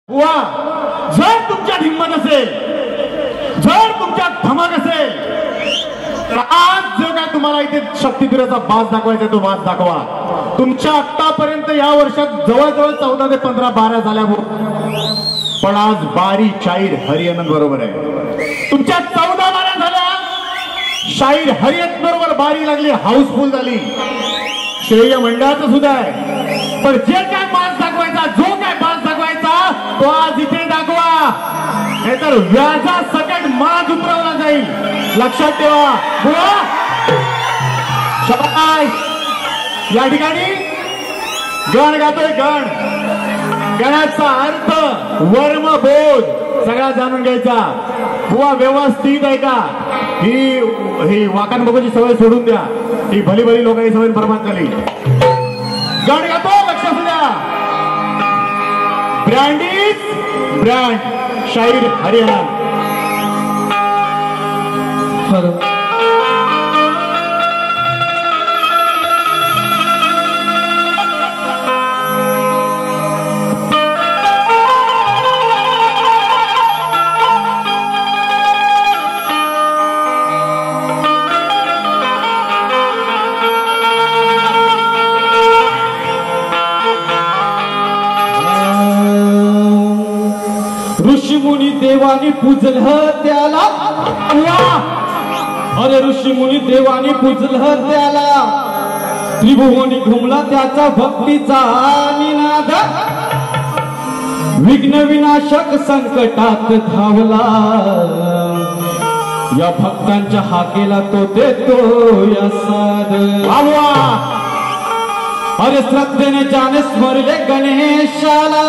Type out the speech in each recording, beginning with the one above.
वा जर तुमच्यात हिंमत असेल, जर तुमच्यात धमक असेल तर आज जो काय तुम्हाला इथे शक्तीपीठाचा बाज दाखवायचा तो बाज दाखवा. तुमच्या आतापर्यंत या वर्षात जवळजवळ 14 ते 15 12 झाल्या हो, पण आज 12 शाहीर हरियाणा बरोबर आहे. तुमच्या 14 12 झाल्या, शाहीर हरियाणा बरोबर 12 लागली, हाऊसफुल झाली. श्रेय मंडळाचं सुद्धा आहे, पण जे काय बाज दाखवायचा, जो काय बाज दाखवायचा तो आज इथे दाखवा, नाहीतर व्याजा सकट माज उतरवला जाईल. लक्षात ठेवा. या ठिकाणी गण गातोय. गण, गणाचा अर्थ वर्मबोध सगळा जाणून घ्यायचा. बुवा व्यवस्थित आहे का? ही वाकान बघूची सवय सोडून द्या. ही भली भली लोकांची सवय बरबाद झाली. गण गातो, लक्ष असू द्या. ब्रँड इज ब्रँड, शाहीर हरियाणा. ऋषीमुनी देवानी पूजल त्याला. अरे ऋषीमुनी देवानी पूजल त्याला, त्रिभुवनी घुमला त्याचा भक्तीचा निनाद. विघ्न विनाशक संकटात धावला, या भक्तांच्या हाकेला तो देतो या साद. अरे श्रद्धेने ज्याने स्मरले गणेशाला,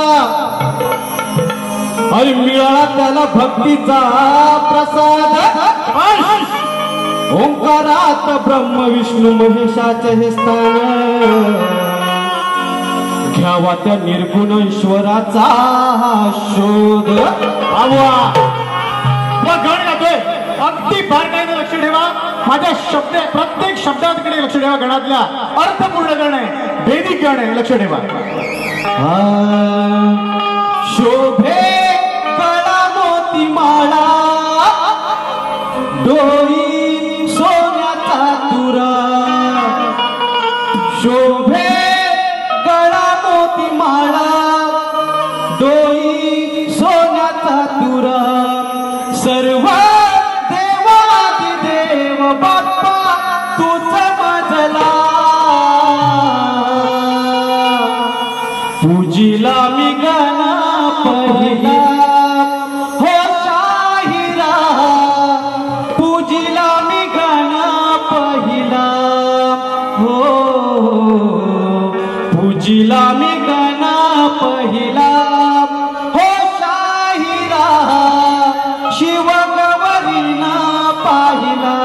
अरे मिळाला त्याला भक्तीचा प्रसाद. ओंकारात ब्रह्म विष्णू महेशाचे हे स्थान, घ्यावा त्या निर्गुण ईश्वराचा शोध. गण गातोय, अगदी बारकाईने लक्ष ठेवा. माझ्या प्रत्येक शब्दाकडे लक्ष ठेवा. गणातल्या अर्थपूर्ण गण आहे, वैदिक गण आहे, लक्ष ठेवा. शोभे गळा मोती माळा, डोई सोन्याचा तुरा. शोभे गळा मोती माळा, डोई सोन्याचा तुरा. सर्व देवादिदेव बाप्पा तूच माझला, पूजिला मी गणा पहिला. हो शाहिरा, पूजिला मी गणा पहिला. हो पूजिला मी गणा पहिला. हो शाहिरा, शिव गवरीना पाहिला.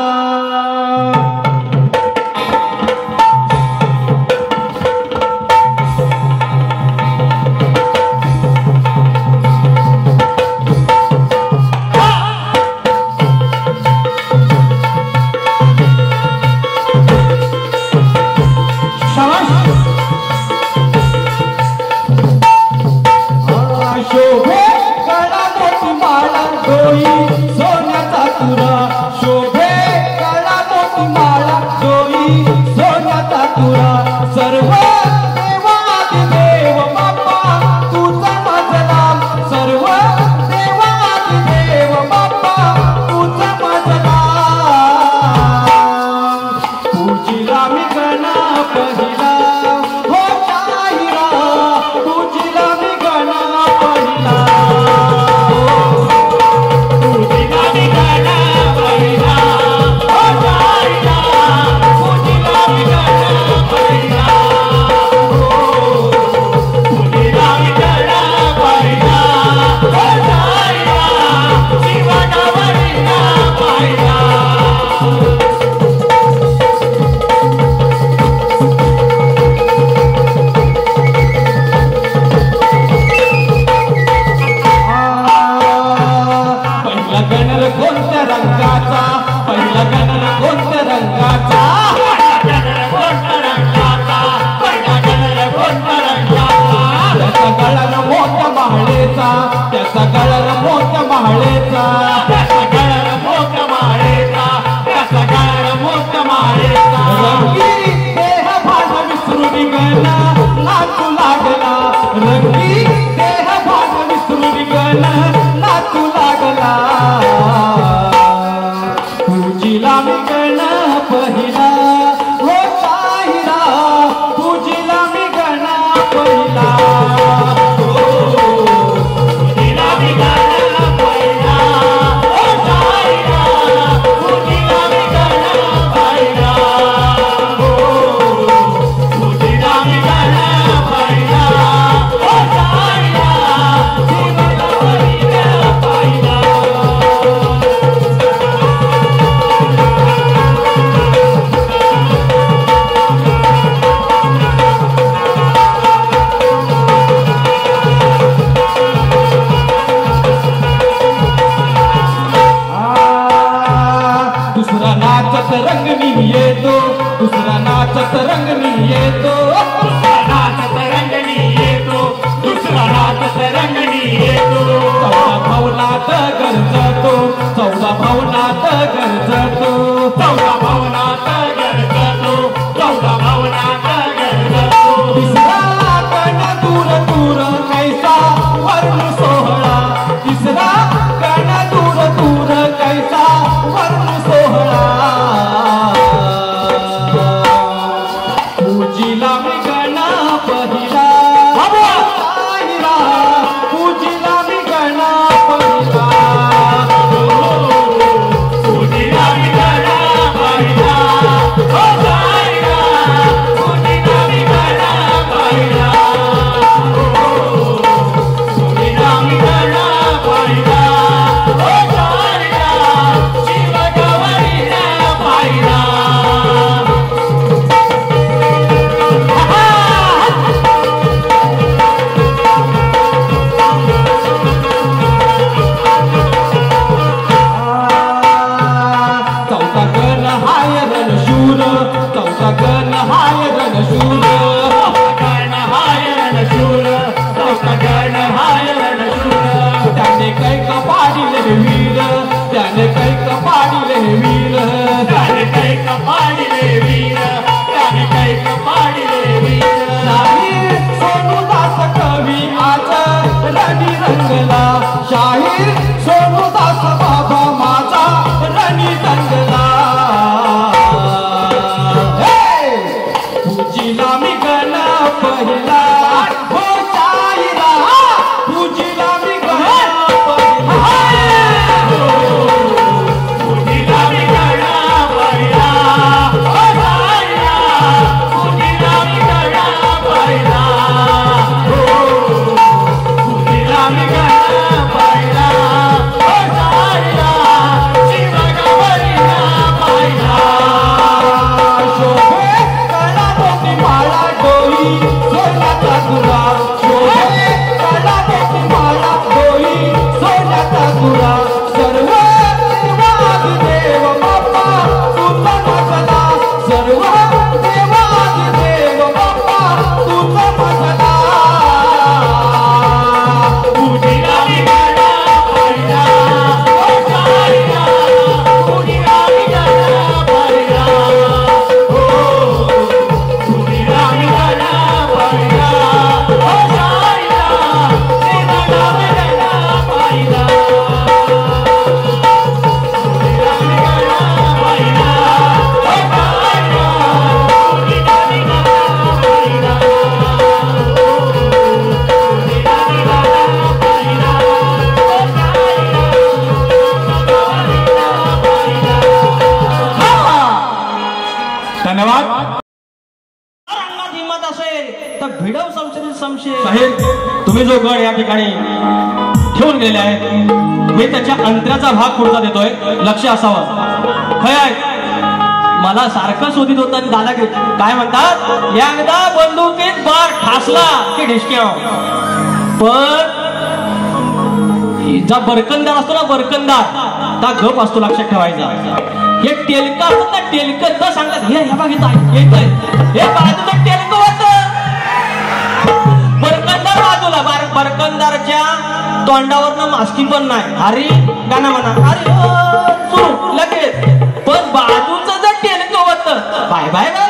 रणहाय रणशूर त्याने कैक पाडिले वीर त्याने कैक पाडिले वीर त्याने कैक पाडिले वीर त्याने कैक पाडिले वीर नाही सोनूदास कवी आज रणी रंगला शाहीर सोनूदास बाबा माझा रणी रंगला पूजिला मी गण पहिला हो शाहिरा पूजिला मी गण पहिला पूजिला मी गण पहिला हो शाहिरा पूजिला मी गण पहिला पूजिला मी गण पहिला हो शाहिरा शिवगवरीला पहिला शोभे कला मोती माळा डोई सोन्याचा तुरा शोभे कला मोती माळा डोई सोन्याचा तुरा सर्व देवादिदेव बाप्पा तुझा मजला सर्व देवादिदेव बाप्पा तुझा मजला पूजिला मी गण पहिला हो शाहिरा पूजिला मी गण पहिला पूजिला मी गण पहिला हो शाहिरा पूजिला मी गण पहिला पूजिला मी गण पहिला हो शाहिरा पूजिला मी गण पहिला पूजिला मी गण पहिला हो धन्यवाद. अंगात हिंमत असेल तर भिडव संशयित संशय. साहेब तुम्ही जो गड या ठिकाणी ठेवून गेलेले आहेत मी त्याच्या अंतराचा भाग पुढचा देतोय लक्ष असावं. खय आहे मला सारखं शोधित होतं आणि दादा काय म्हणतात एकदा बंदुकीत बार ठासला की ढिसक्या पण जा बरकंदार असतो ना बरकंदार त्या गप असतो लक्षात ठेवायचा. हे टेलका असतात ना टेलक न सांगतात हे बघ येत हे बाजूचं टेलक होत बरकंदार बाजूला बरकंदारच्या तोंडावरनं मास्की पण नाही हरी गाणं म्हणा अरे सुरू लगेच पण बाजूचं जर टेलक होत बाय बाय बाय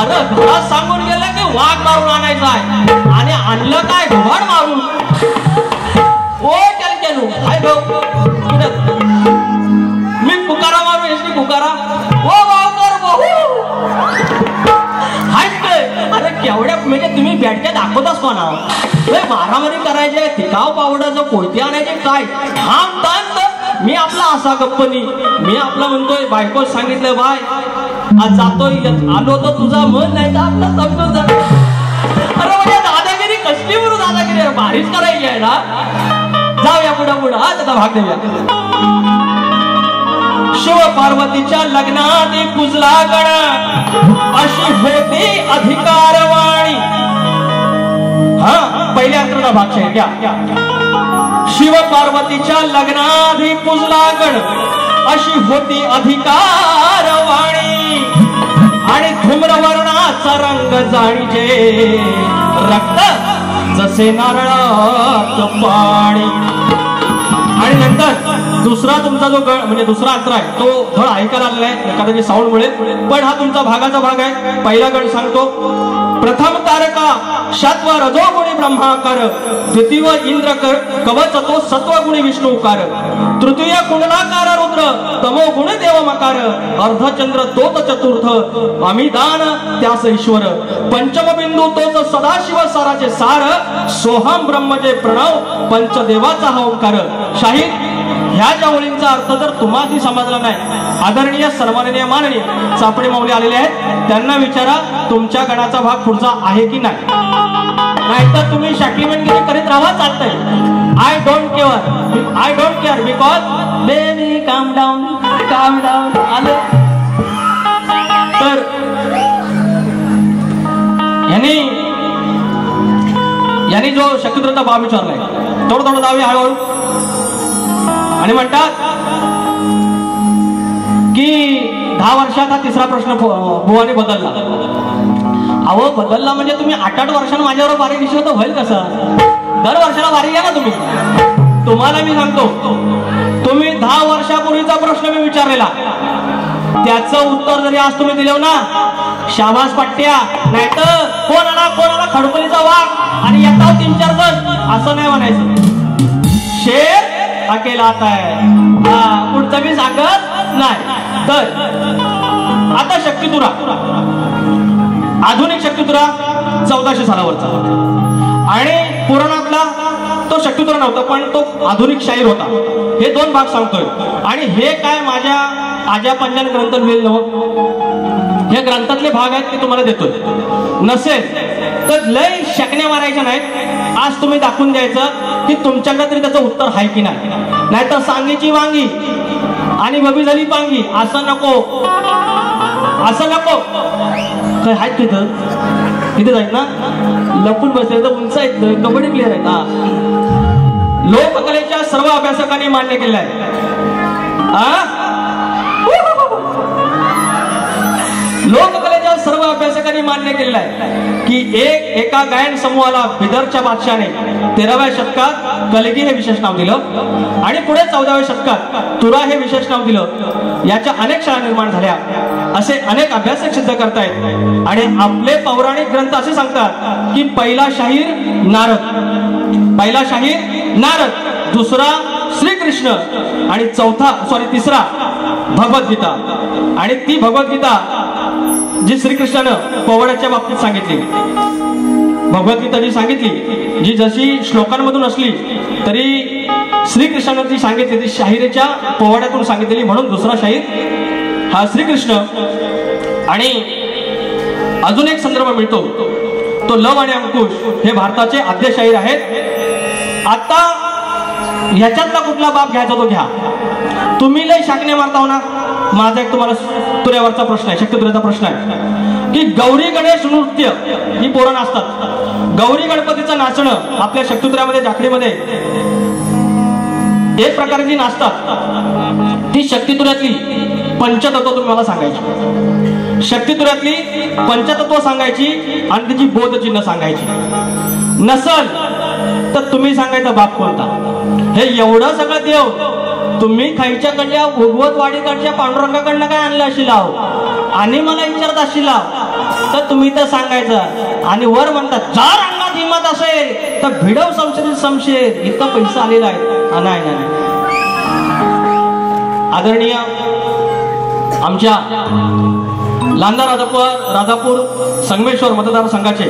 अरे घरात सांगून गेलं की वाघ मारून आणायचा आहे आणि आणलं काय घोड मारून ओ टेलक्यानू हाय भाऊ मी पुकारा मारू एसटी पुकारा ओ वावकर भाऊ हाय अरे केवढ्या म्हणजे तुम्ही बॅटक्या दाखवताच कोणा मारामारी करायचे टिकाव पावडाचं कोयते आणायचे काय थांब थांब मी आपला असा गप्पनी मी आपला म्हणतोय बायको सांगितलं बाय आज जातोय आलो तर तुझा मन नाही तर आपलं समजून जा. अरे म्हणजे दादागिरी कसली म्हणून दादागिरी भारीच करायची आहे ना. जाऊया पुढं पुढं हा त्याचा भाग देऊया. शिव पार्वतीच्या लग्नात पुजला गण अशी होती अधिकारवाणी. हा पहिल्या अंतराचा भाग आहे घ्या. शिव पार्वतीच्या लग्नात पुजला गण अशी होती अधिकारवाणी आणि धूम्रवर्णाचा रंग जाणीजे रक्त जसे नारळात पाणी. आणि नंतर दुसरा तुमचा जो गण म्हणजे दुसरा अंतर आहे तो थोडा ऐकायला आलेला आहे कदाचित साऊंड मिळेल पण हा तुमचा भागाचा भाग आहे. पहिला गण सांगतो प्रथम तारका शत्व रजोगुणी ब्रह्माकार द्वितीय इंद्र कवच तो सत्वगुणी विष्णुकार तृतीय कुंडलाकार रुद्र तमो गुण देवमकार अर्धचंद्र तोच चतुर्थ अमिदान त्यास ईश्वर पंचम बिंदू तोच सदाशिव साराचे सार सोहम ब्रह्मजे प्रणव पंचदेवाचा हा ओंकार. शाहीर ह्या ज्या ओळींचा अर्थ जर तुम्हाला समजला नाही आदरणीय सन्माननीय माननीय चापडे माऊली आलेले आहेत त्यांना विचारा तुमच्या गणाचा भाग पुढचा आहे की नाही. नाहीतर तुम्ही शॅक्लिमेंटगिरी करीत राहा चालतंय. I don't care because baby काम डाऊन आलं तर यांनी जो शक्यद्रता भाव विचारलाय थोडं थोडं जाऊया हळूहळू. आणि म्हणतात की 10 वर्षात हा तिसरा प्रश्न बुवाने बदलला. अहो बदलला म्हणजे तुम्ही 8-8 वर्षांनी माझ्यावर बारीक दिसलं तर होईल कसं. दर वर्षाला वारी घ्या ना तुम्ही. तुम्हाला मी सांगतो, तुम्ही 10 वर्षापूर्वीचा प्रश्न मी विचारलेला त्याचं उत्तर जरी आज तुम्ही दिलं ना, शाबास पट्ट्या. नाहीतर कोणाला खडकोलीचा वाघ आणि येता 3-4 जण असं नाही म्हणायचं. शेर अकेला आता आहे, पुढचं मी सांगत नाही. तर आता शक्तितुरा, आधुनिक शक्तितुरा 1400 सालावरचा आणि पुराणातला तो शक्तितुरा नव्हता, पण तो आधुनिक शाहीर होता. हे 2 भाग सांगतोय. आणि हे काय माझ्या आज्या पंजान ग्रंथ लिहिलेलं नव्हतं, हे ग्रंथातले भाग आहेत ते तुम्हाला देतोय. नसेल तर लय शकण्या मारायच्या नाहीत. आज तुम्ही दाखवून द्यायचं की तुमच्याकडे तरी त्याचं उत्तर आहे की नाही. नाहीतर सांगीची वांगी आणि बबी झाली पांगी असं नको, असं नको. काय आहेत तिथं तिथे जाईल ना, लपून बसले तर उंच आहेत, कबड्डी प्लेअर आहेत. लोककलेच्या सर्व अभ्यासकांनी मान्य केलं आहे. लोककलेच्या सर्व अभ्यासकांनी मान्य केलेलं आहे की एका गायन समूहाला बिदरच्या बादशाने 13व्या शतकात कलगी हे विशेष नाव दिलं आणि पुढे 14व्या शतकात तुरा हे विशेष नाव दिलं. याच्या अनेक शाळा निर्माण झाल्या असे अनेक अभ्यासक सिद्ध करतायत. आणि आपले पौराणिक ग्रंथ असे सांगतात की पहिला शाहीर नारद, दुसरा श्रीकृष्ण आणि तिसरा भगवद्गीता. आणि ती भगवद्गीता जी श्रीकृष्णानं पोवाड्याच्या बाबतीत सांगितली, भगवद्गीता जी सांगितली, जी जशी श्लोकांमधून असली तरी श्रीकृष्णानं ती सांगितली, ती शाहिरीच्या पोवाड्यातून सांगितलेली. म्हणून दुसरा शाहीर हा श्रीकृष्ण. आणि अजून एक संदर्भ मिळतो तो लव आणि अंकुश हे भारताचे आद्य शाहीर आहेत. आता ह्याच्यातला कुठला बाप घ्यायचा तो घ्या. तुम्ही लय शाकणे मारता हो ना. माझा एक तुम्हाला तुऱ्यावरचा प्रश्न आहे, शक्तितुऱ्याचा प्रश्न आहे की गौरी गणेश नृत्य ही पोरं नाचतात. गौरी गणपतीचं नाचणं आपल्या शक्तितुऱ्यामध्ये जाखडीमध्ये एक प्रकारे जी नाचतात ती शक्तितुऱ्यातली पंचतत्व तुम्ही मला सांगायची. शक्तितुऱ्यातली पंचतत्व सांगायची आणि त्याची बोधचिन्ह सांगायची. नसल तर तुम्ही सांगायचा बाप कोणता. हे एवढं सगळं देव तुम्ही खायच्याकडल्या भोगवतवाडीकडच्या पांडुरंगाकडनं काय आणलं अशी लाव आणि मला विचारत अशी लाव तर तुम्ही तर सांगायचं. आणि वर म्हणतात जर अंगात हिंमत असेल तर भिडव समशेर इतका पैसा आलेला आहे. नाही, आदरणीय आमच्या लांजा राजापूर संगमेश्वर मतदारसंघाचे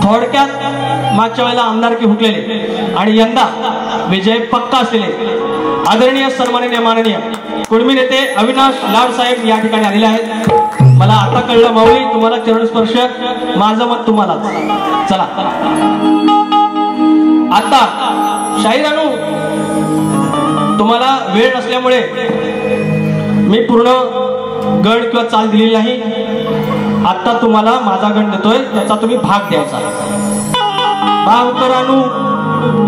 थोडक्यात मागच्या वेळेला आमदारकी हुकलेले आणि यंदा विजय पक्का असलेले आदरणीय सन्माननीय माननीय कुळमी नेते अविनाश लाड साहेब या ठिकाणी आलेले आहेत. मला आता कळलं माऊली तुम्हाला चरणस्पर्श, माझं मत तुम्हाला. चला आता शाहिरानू तुम्हाला वेळ नसल्यामुळे मी पूर्ण गण किंवा चाल दिलेली नाही. आता तुम्हाला माझा गण देतोय त्याचा तुम्ही भाग द्यायचा.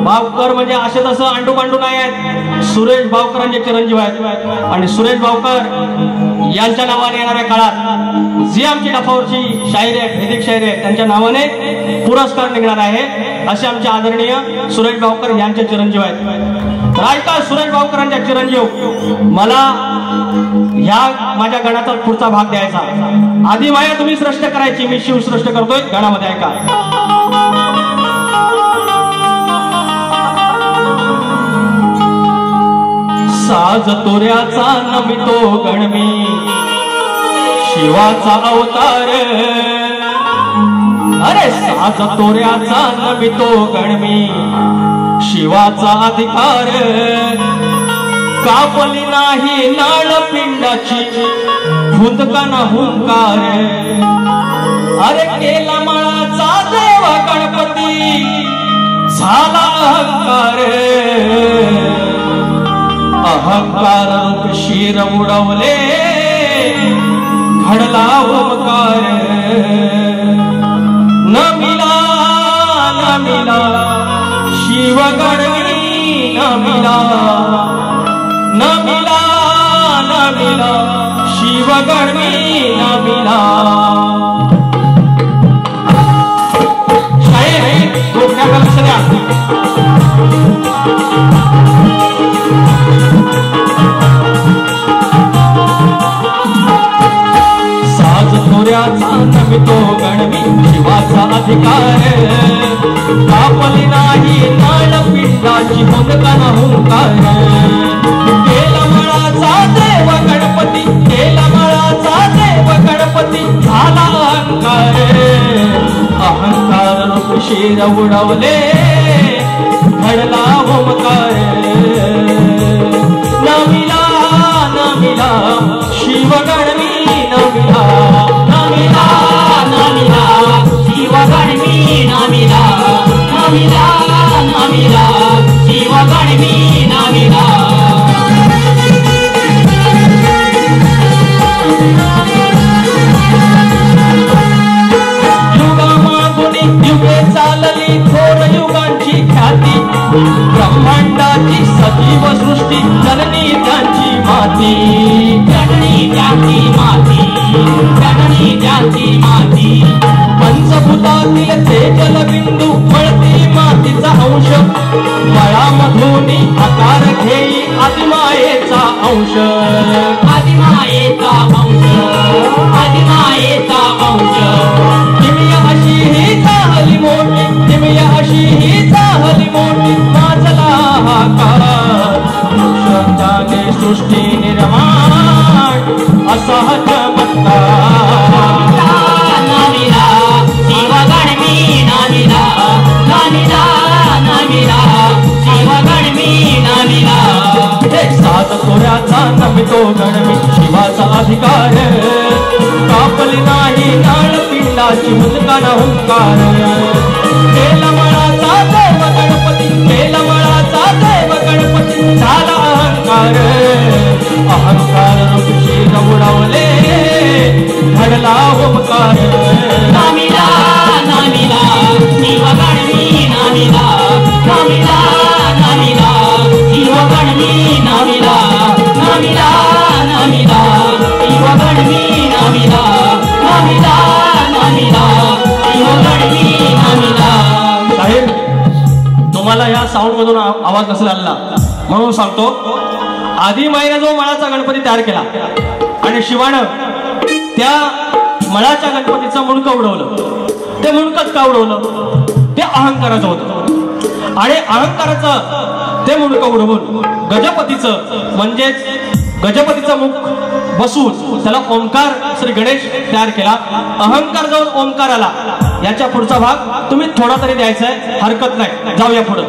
भावकर म्हणजे असे तसं अंडू पांडू नाही आहेत. सुरेश भावकरांचे चिरंजीव आहेत आणि सुरेश भावकर यांच्या नावाने येणाऱ्या काळात जी आमची डफावरची शाहीर आहे, भेदिक शाहीर आहे, त्यांच्या नावाने पुरस्कार निघणार आहे असे आमचे आदरणीय सुरेश भावकर यांचे चिरंजीव आहेत. रायका सुरेश भावकरांच्या चिरंजीव मला ह्या माझ्या गणाचा पुढचा भाग द्यायचा. आधी माया तुम्ही सृष्ट करायची, मी शिव सृष्ट करतोय. गणामध्ये ऐका. साज तोऱ्याचा नमितो गणमी शिवाचा अवतार. अरे साज तोऱ्याचा नमितो गणमी शिवाचा अधिकार. कापली नाही नाळ पिंडाची भूतकाना हुंकार. अरे केला मळाचा देव गणपती झाला अहंकार. अहंकार रूप शिर उडवले घडला ओमकार. नमिला शिव गणवी नमिला शिव गणवी नमिला. शाहीर का लक्ष द्या. साज तोऱ्याचा नमितो गणवी शिवाचा अधिकार कापली नाही नाळ पिंडाची हुंदकन हुंकार. केलमळाचा देव गणपती केलमळाचा देव गणपती झाला अहंकार. अहंकार रूप शिर उडवले घडला ओमकार. नमिला नमिला शिव गणवी नमिला नमिला नमिला शिव गणवी नमिला नमिला नमिला शिव गणवी नमिला. युगामागुनी युगे चालली थोर युगांची ख्याती. ब्रह्मांडाची सजीव सृष्टी जननी त्यांची माती. जननी त्यांची माती जननी त्यांची माती. पंचभूतातील ते जलबिंदू मळती मातीचा अंश. मळामधून आकार घेई आदिमायेचा अंश. आदिमायेचा अंश आदिमायेचा अंश. किमया अशी ही चाहली मोठी किमया अशी ही चाहली मोठी वाचला हाकार. श्रद्धाने सृष्टी निर्माण असा चमत्कार. नामिला शिव गणवी नामिला नामिला नामिला शिव गणवी नामिला. सात तोऱ्याचा नमितो गणवी शिवाचा अधिकार कापली नाही नाळ पिंडाची हुंदकन हुंकार. केलमळाचा देव गणपती केलमळाचा देव गणपती झाला अहंकार. अहंकार रूप शिर उडवले घडला ओमकार. नामिला नामिला शिव गणवी नामिला नामिला नामिला शिव गणवी नामिला नामिला नामिला शिव गणवी नामिला नामिला नामिला शिव गणवी नामिला. साहेब तुम्हाला या साऊंड मधून आवाज नसेल आला म्हणून सांगतो. आदिमाईने जो मळाचा गणपती तयार केला आणि शिवानं त्या मळाच्या गणपतीचं मुंडकं उडवलं. ते मुंडकच का उडवलं? ते अहंकाराचं होतं. आणि अहंकाराचं ते मुंडकं उडवून गजपतीचं म्हणजेच गजपतीचं मुख बसून त्याला ओंकार श्री गणेश तयार केला. अहंकार जाऊन ओंकार आला. याच्या पुढचा भाग तुम्ही थोडा तरी द्यायचा आहे, हरकत नाही. जाऊया पुढे.